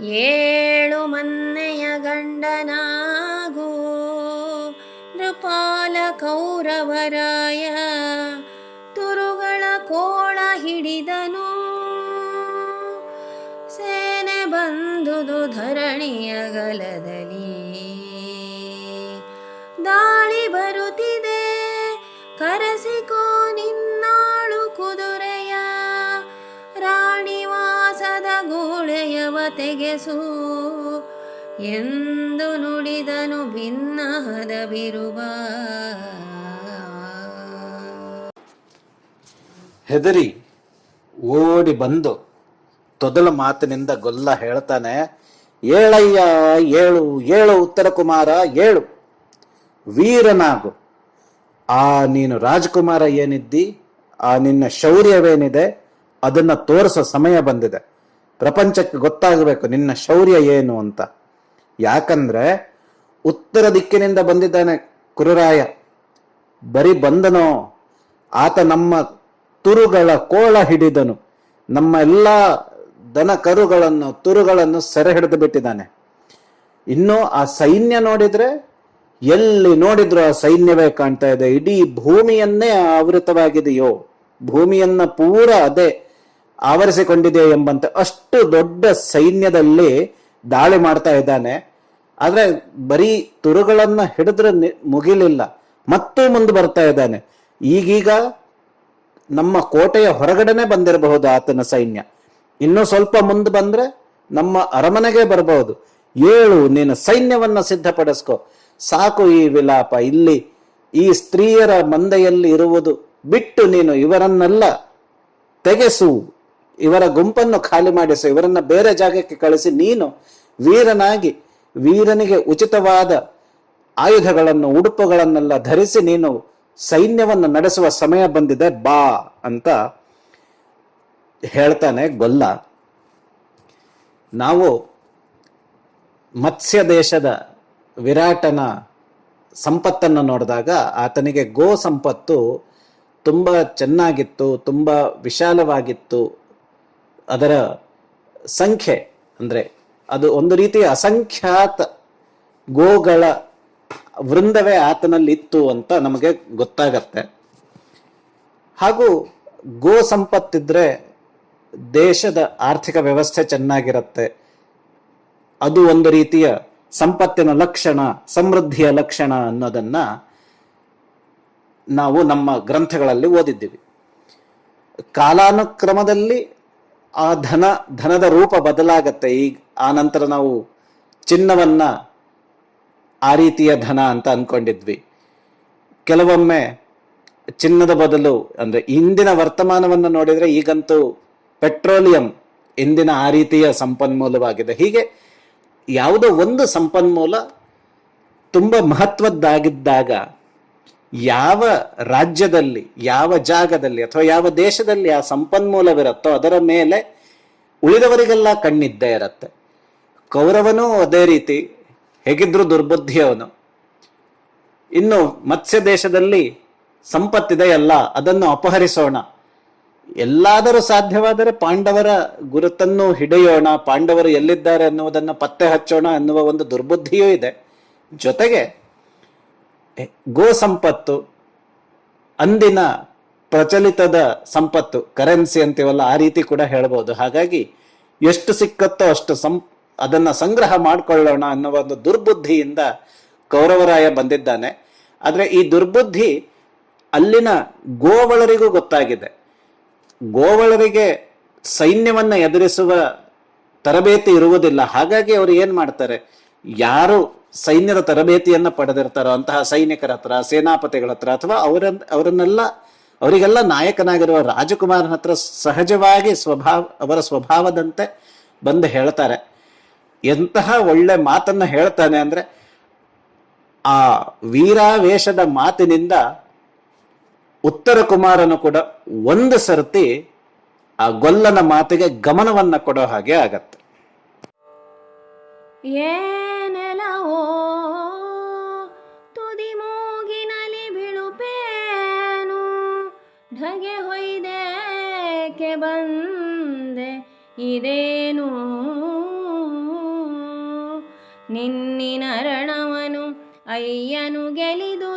ಏಳು ಮನ್ನೆಯ ಗಂಡನಾಗೂ ನೃಪಾಲ ಕೌರವರಾಯ ತುರುಗಳ ಕೋಳ ಹಿಡಿದನು. ಸೇನೆ ಬಂದುದು ಧರಣಿಯ ಗಲದಲ್ಲಿ, ದಾಳಿ ಬರುತ್ತಿದೆ ಕರೆಸಿಕೋ ನಿನ್ನಾಳು ಕುದುರೆಯ. ರಾಣಿವಾಸದ ಗೂಳೆಯವ ತೆಗೆಸು ಎಂದು ನುಡಿದನು ಭಿನ್ನಹದ ಬಿರುವ. ಹೆದರಿ ಓಡಿ ಬಂದು ತೊದಲ ಮಾತಿನಿಂದ ಗೊಲ್ಲ ಹೇಳ್ತಾನೆ, ಏಳಯ್ಯ ಏಳು, ಏಳು ಉತ್ತರ ಕುಮಾರ ಏಳು, ವೀರನಾಗು. ಆ ನೀನು ರಾಜಕುಮಾರ ಏನಿದ್ದಿ, ಆ ನಿನ್ನ ಶೌರ್ಯವೇನಿದೆ ಅದನ್ನ ತೋರಿಸೋ ಸಮಯ ಬಂದಿದೆ. ಪ್ರಪಂಚಕ್ಕೆ ಗೊತ್ತಾಗಬೇಕು ನಿನ್ನ ಶೌರ್ಯ ಏನು ಅಂತ. ಯಾಕಂದ್ರೆ ಉತ್ತರ ದಿಕ್ಕಿನಿಂದ ಬಂದಿದ್ದಾನೆ ಕುರುರಾಯ. ಬರೀ ಬಂದನೋ, ಆತ ನಮ್ಮ ತುರುಗಳ ಕೋಳ ಹಿಡಿದನು, ನಮ್ಮ ಎಲ್ಲ ದನ ಕರುಗಳನ್ನು ತುರುಗಳನ್ನು ಸೆರೆ ಹಿಡಿದು ಬಿಟ್ಟಿದ್ದಾನೆ. ಇನ್ನು ಆ ಸೈನ್ಯ ನೋಡಿದ್ರೆ ಎಲ್ಲಿ ನೋಡಿದ್ರು ಆ ಸೈನ್ಯವೇ ಕಾಣ್ತಾ ಇದೆ. ಇಡೀ ಭೂಮಿಯನ್ನೇ ಆವೃತವಾಗಿದೆಯೋ, ಭೂಮಿಯನ್ನ ಪೂರ ಅದೇ ಆವರಿಸಿಕೊಂಡಿದೆ ಎಂಬಂತೆ ಅಷ್ಟು ದೊಡ್ಡ ಸೈನ್ಯದಲ್ಲಿ ದಾಳಿ ಮಾಡ್ತಾ ಇದ್ದಾನೆ. ಆದ್ರೆ ಬರೀ ತುರುಗಳನ್ನ ಹಿಡಿದ್ರೆ ಮುಗಿಲಿಲ್ಲ, ಮತ್ತೂ ಮುಂದೆ ಬರ್ತಾ ಇದ್ದಾನೆ. ಈಗೀಗ ನಮ್ಮ ಕೋಟೆಯ ಹೊರಗಡೆನೆ ಬಂದಿರಬಹುದು ಆತನ ಸೈನ್ಯ. ಇನ್ನೂ ಸ್ವಲ್ಪ ಮುಂದೆ ಬಂದ್ರೆ ನಮ್ಮ ಅರಮನೆಗೆ ಬರಬಹುದು. ಏಳು, ನೀನು ಸೈನ್ಯವನ್ನ ಸಿದ್ಧಪಡಿಸ್ಕೊ. ಸಾಕು ಈ ವಿಲಾಪ. ಇಲ್ಲಿ ಈ ಸ್ತ್ರೀಯರ ಮಂದೆಯಲ್ಲಿ ಇರುವುದು ಬಿಟ್ಟು ನೀನು ಇವರನ್ನೆಲ್ಲ ತೆಗೆಸು, ಇವರ ಗುಂಪನ್ನು ಖಾಲಿ ಮಾಡಿಸು, ಇವರನ್ನ ಬೇರೆ ಜಾಗಕ್ಕೆ ಕಳಿಸಿ ನೀನು ವೀರನಾಗಿ ವೀರನಿಗೆ ಉಚಿತವಾದ ಆಯುಧಗಳನ್ನು ಉಡುಪುಗಳನ್ನೆಲ್ಲ ಧರಿಸಿ ನೀನು ಸೈನ್ಯವನ್ನು ನಡೆಸುವ ಸಮಯ ಬಂದಿದೆ, ಬಾ ಅಂತ ಹೇಳ್ತಾನೆ ಗೊಲ್ಲ. ನಾವು ಮತ್ಸ್ಯ ದೇಶದ ವಿರಾಟನ ಸಂಪತ್ತನ್ನು ನೋಡಿದಾಗ ಆತನಿಗೆ ಗೋ ಸಂಪತ್ತು ತುಂಬಾ ಚೆನ್ನಾಗಿತ್ತು, ತುಂಬಾ ವಿಶಾಲವಾಗಿತ್ತು. ಅದರ ಸಂಖ್ಯೆ ಅಂದ್ರೆ ಅದು ಒಂದು ರೀತಿಯ ಅಸಂಖ್ಯಾತ ಗೋಗಳ ವೃಂದವೇ ಆತನಲ್ಲಿ ಇತ್ತು ಅಂತ ನಮಗೆ ಗೊತ್ತಾಗತ್ತೆ. ಹಾಗೂ ಗೋ ಸಂಪತ್ತಿದ್ರೆ ದೇಶದ ಆರ್ಥಿಕ ವ್ಯವಸ್ಥೆ ಚೆನ್ನಾಗಿರುತ್ತೆ. ಅದು ಒಂದು ರೀತಿಯ ಸಂಪತ್ತಿನ ಲಕ್ಷಣ, ಸಮೃದ್ಧಿಯ ಲಕ್ಷಣ ಅನ್ನೋದನ್ನ ನಾವು ನಮ್ಮ ಗ್ರಂಥಗಳಲ್ಲಿ ಓದಿದ್ದೀವಿ. ಕಾಲಾನುಕ್ರಮದಲ್ಲಿ ಆ ಧನದ ರೂಪ ಬದಲಾಗತ್ತೆ. ಈಗ ಆ ನಂತರ ನಾವು ಚಿನ್ನವನ್ನ ಆ ರೀತಿಯ ಧನ ಅಂತ ಅನ್ಕೊಂಡಿದ್ವಿ. ಕೆಲವೊಮ್ಮೆ ಚಿನ್ನದ ಬದಲು ಅಂದ್ರೆ ಇಂದಿನ ವರ್ತಮಾನವನ್ನು ನೋಡಿದ್ರೆ ಈಗಂತೂ ಪೆಟ್ರೋಲಿಯಂ ಇಂದಿನ ಆ ರೀತಿಯ ಸಂಪನ್ಮೂಲವಾಗಿದೆ. ಹೀಗೆ ಯಾವುದೋ ಒಂದು ಸಂಪನ್ಮೂಲ ತುಂಬಾ ಮಹತ್ವದ್ದಾಗಿದ್ದಾಗ ಯಾವ ರಾಜ್ಯದಲ್ಲಿ, ಯಾವ ಜಾಗದಲ್ಲಿ ಅಥವಾ ಯಾವ ದೇಶದಲ್ಲಿ ಆ ಸಂಪನ್ಮೂಲವಿರುತ್ತೋ ಅದರ ಮೇಲೆ ಉಳಿದವರಿಗೆಲ್ಲ ಕಣ್ಣಿದ್ದೇ ಇರತ್ತೆ. ಕೌರವನೂ ಅದೇ ರೀತಿ, ಹೇಗಿದ್ರು ದುರ್ಬುದ್ಧಿಯವನು. ಇನ್ನು ಮತ್ಸ್ಯ ದೇಶದಲ್ಲಿ ಸಂಪತ್ತಿದೆಯಲ್ಲ, ಅದನ್ನು ಅಪಹರಿಸೋಣ, ಎಲ್ಲಾದರೂ ಸಾಧ್ಯವಾದರೆ ಪಾಂಡವರ ಗುರುತನ್ನು ಹಿಡಿಯೋಣ, ಪಾಂಡವರು ಎಲ್ಲಿದ್ದಾರೆ ಅನ್ನುವುದನ್ನು ಪತ್ತೆ ಹಚ್ಚೋಣ ಅನ್ನುವ ಒಂದು ದುರ್ಬುದ್ಧಿಯೂ ಇದೆ. ಜೊತೆಗೆ ಗೋ ಸಂಪತ್ತು ಅಂದಿನ ಪ್ರಚಲಿತದ ಸಂಪತ್ತು, ಕರೆನ್ಸಿ ಅಂತೀವಲ್ಲ, ಆ ರೀತಿ ಕೂಡ ಹೇಳ್ಬೋದು. ಹಾಗಾಗಿ ಎಷ್ಟು ಸಿಕ್ಕತ್ತೋ ಅಷ್ಟು ಅದನ್ನ ಸಂಗ್ರಹ ಮಾಡಿಕೊಳ್ಳೋಣ ಅನ್ನುವ ಒಂದು ದುರ್ಬುದ್ಧಿಯಿಂದ ಕೌರವರಾಯ ಬಂದಿದ್ದಾನೆ. ಆದ್ರೆ ಈ ದುರ್ಬುದ್ಧಿ ಅಲ್ಲಿನ ಗೋವಳರಿಗೂ ಗೊತ್ತಾಗಿದೆ. ಗೋವಳರಿಗೆ ಸೈನ್ಯವನ್ನ ಎದುರಿಸುವ ತರಬೇತಿ ಇರುವುದಿಲ್ಲ. ಹಾಗಾಗಿ ಅವರು ಏನ್ ಮಾಡ್ತಾರೆ, ಯಾರು ಸೈನ್ಯದ ತರಬೇತಿಯನ್ನ ಪಡೆದಿರ್ತಾರೋ ಅಂತಹ ಸೈನಿಕರ ಹತ್ರ, ಸೇನಾಪತಿಗಳ ಹತ್ರ, ಅಥವಾ ಅವರಿಗೆಲ್ಲ ನಾಯಕನಾಗಿರುವ ರಾಜಕುಮಾರನ ಹತ್ರ ಸಹಜವಾಗಿ ಅವರ ಸ್ವಭಾವದಂತೆ ಬಂದು ಹೇಳ್ತಾರೆ. ಎಂತಹ ಒಳ್ಳೆ ಮಾತನ್ನ ಹೇಳ್ತಾನೆ ಅಂದ್ರೆ, ಆ ವೀರಾವೇಶದ ಮಾತಿನಿಂದ ಉತ್ತರ ಕುಮಾರನು ಕೂಡ ಒಂದು ಸರ್ತಿ ಆ ಗೊಲ್ಲನ ಮಾತಿಗೆ ಗಮನವನ್ನ ಕೊಡೋ ಹಾಗೆ ಆಗತ್ತೆ. ಏನೆಲವೋ ತುದಿ ಮೂಗಿನಲ್ಲಿ ಬಿಳುಪೇನು, ಢಗೆ ಹೊಯ್ದೇಕೆ ಬಂದೆ ಇದೇನು ನಿನ್ನಿನ ರಣವನು ಅಯ್ಯನು ಗೆಲಿದುದೇನಾಯ್ತು.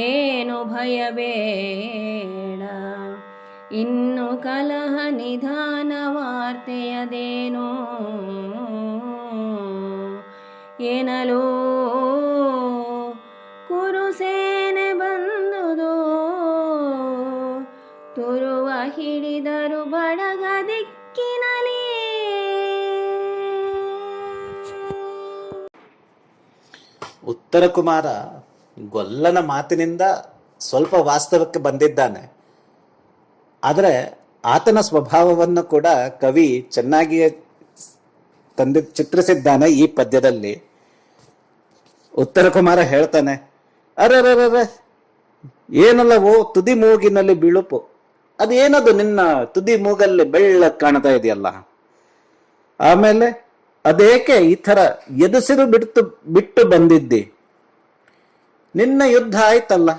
ಏನು ಭಯಬೇಡ ಇನ್ನು ಕಲಹ ನಿಧಾನ ವಾರ್ತೆಯದೇನೋ ಏನಲೋ ಕುರುಸೇನೆ ಬಂದುದೋ ತುರುವ ಹಿಡಿದರು ಬಡಗ ದಿಕ್ಕಿನಲಿ. ಉತ್ತರ ಕುಮಾರ ಗೊಲ್ಲನ ಮಾತಿನಿಂದ ಸ್ವಲ್ಪ ವಾಸ್ತವಕ್ಕೆ ಬಂದಿದ್ದಾನೆ. ಆದರೆ ಆತನ ಸ್ವಭಾವವನ್ನು ಕೂಡ ಕವಿ ಚೆನ್ನಾಗಿಯೇ ಚಿತ್ರಿಸಿದ್ದಾನೆ ಈ ಪದ್ಯದಲ್ಲಿ. ಉತ್ತರ ಕುಮಾರ ಹೇಳ್ತಾನೆ, ಅರೆ ಏನಲ್ಲವೋ ತುದಿ ಮೂಗಿನಲ್ಲಿ ಬಿಳುಪು, ಅದೇನದು ನಿನ್ನ ತುದಿ ಮೂಗಲ್ಲಿ ಬೆಳ್ಳಕ್ ಕಾಣ್ತಾ ಇದೆಯಲ್ಲ, ಆಮೇಲೆ ಅದೇಕೆ ಈ ತರ ಎದುಸಿರು ಬಿಟ್ಟು ಬಂದಿದ್ದಿ? ನಿನ್ನ ಯುದ್ಧ ಆಯ್ತಲ್ಲ,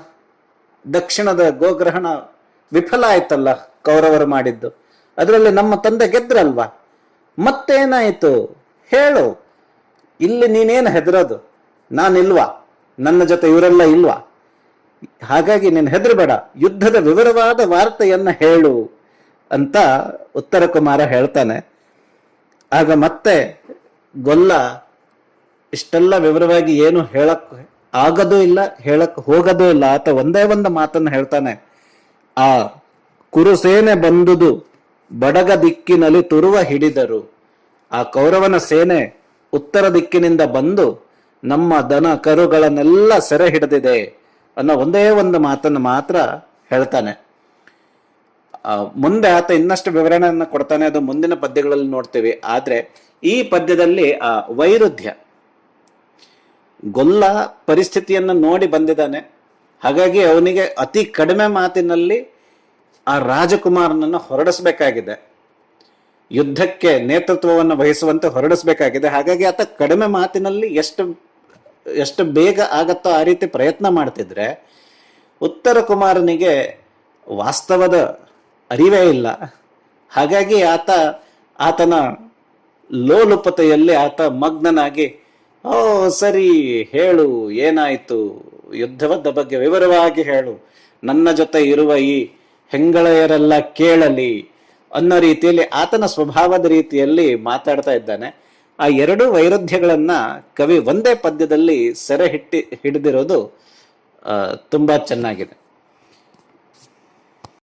ದಕ್ಷಿಣದ ಗೋಗ್ರಹಣ ವಿಫಲ ಆಯ್ತಲ್ಲ ಕೌರವರು ಮಾಡಿದ್ದು, ಅದರಲ್ಲಿ ನಮ್ಮ ತಂದೆ ಗೆದ್ರಲ್ವಾ, ಮತ್ತೇನಾಯ್ತು ಹೇಳು. ಇಲ್ಲಿ ನೀನೇನು ಹೆದರೋದು? ನಾನಿಲ್ವಾ? ನನ್ನ ಜೊತೆ ಇವರೆಲ್ಲ ಇಲ್ವಾ? ಹಾಗಾಗಿ ನೀನು ಹೆದರಬೇಡ, ಯುದ್ಧದ ವಿವರವಾದ ವಾರ್ತೆಯನ್ನ ಹೇಳು ಅಂತ ಉತ್ತರ ಕುಮಾರ ಹೇಳ್ತಾನೆ. ಆಗ ಮತ್ತೆ ಗೊಲ್ಲ ಇಷ್ಟೆಲ್ಲ ವಿವರವಾಗಿ ಏನು ಹೇಳಕ್ ಆಗದೂ ಇಲ್ಲ, ಹೇಳಕ್ ಹೋಗದೂ ಇಲ್ಲ. ಆತ ಒಂದೇ ಒಂದು ಮಾತನ್ನು ಹೇಳ್ತಾನೆ, ಆ ಕುರುಸೇನೆ ಬಂದುದು ಬಡಗ ದಿಕ್ಕಿನಲ್ಲಿ ತುರುವ ಹಿಡಿದರು. ಆ ಕೌರವನ ಸೇನೆ ಉತ್ತರ ದಿಕ್ಕಿನಿಂದ ಬಂದು ನಮ್ಮ ದನ ಕರುಗಳನ್ನೆಲ್ಲ ಸೆರೆ ಹಿಡಿದಿದೆ ಅನ್ನೋ ಒಂದೇ ಒಂದು ಮಾತನ್ನು ಮಾತ್ರ ಹೇಳ್ತಾನೆ. ಮುಂದೆ ಆತ ಇನ್ನಷ್ಟು ವಿವರಣೆಯನ್ನು ಕೊಡ್ತಾನೆ, ಅದು ಮುಂದಿನ ಪದ್ಯಗಳಲ್ಲಿ ನೋಡ್ತೀವಿ. ಆದ್ರೆ ಈ ಪದ್ಯದಲ್ಲಿ ಆ ವೈರುಧ್ಯ, ಗೊಲ್ಲ ಪರಿಸ್ಥಿತಿಯನ್ನು ನೋಡಿ ಬಂದಿದ್ದಾನೆ, ಹಾಗಾಗಿ ಅವನಿಗೆ ಅತಿ ಕಡಿಮೆ ಮಾತಿನಲ್ಲಿ ಆ ರಾಜಕುಮಾರನನ್ನು ಹೊರಡಿಸ್ಬೇಕಾಗಿದೆ, ಯುದ್ಧಕ್ಕೆ ನೇತೃತ್ವವನ್ನು ವಹಿಸುವಂತೆ ಹೊರಡಿಸ್ಬೇಕಾಗಿದೆ. ಹಾಗಾಗಿ ಆತ ಕಡಿಮೆ ಮಾತಿನಲ್ಲಿ ಎಷ್ಟು ಬೇಗ ಆಗತ್ತೋ ಆ ರೀತಿ ಪ್ರಯತ್ನ ಮಾಡ್ತಿದ್ರೆ, ಉತ್ತರ ಕುಮಾರನಿಗೆ ವಾಸ್ತವದ ಅರಿವೇ ಇಲ್ಲ. ಹಾಗಾಗಿ ಆತನ ಲೋಲುಪತೆಯಲ್ಲಿ ಆತ ಮಗ್ನನಾಗಿ, ಓ ಸರಿ ಹೇಳು, ಏನಾಯ್ತು, ಯುದ್ಧದ ಬಗ್ಗೆ ವಿವರವಾಗಿ ಹೇಳು, ನನ್ನ ಜೊತೆ ಇರುವ ಈ ಹೆಂಗಳೆಯರೆಲ್ಲ ಕೇಳಲಿ ಅನ್ನೋ ರೀತಿಯಲ್ಲಿ ಆತನ ಸ್ವಭಾವದ ರೀತಿಯಲ್ಲಿ ಮಾತಾಡ್ತಾ ಇದ್ದಾನೆ. ಆ ಎರಡೂ ವೈರುಧ್ಯಗಳನ್ನ ಕವಿ ಒಂದೇ ಪದ್ಯದಲ್ಲಿ ಸೆರೆ ಹಿಡಿದಿರೋದು ತುಂಬಾ ಚೆನ್ನಾಗಿದೆ.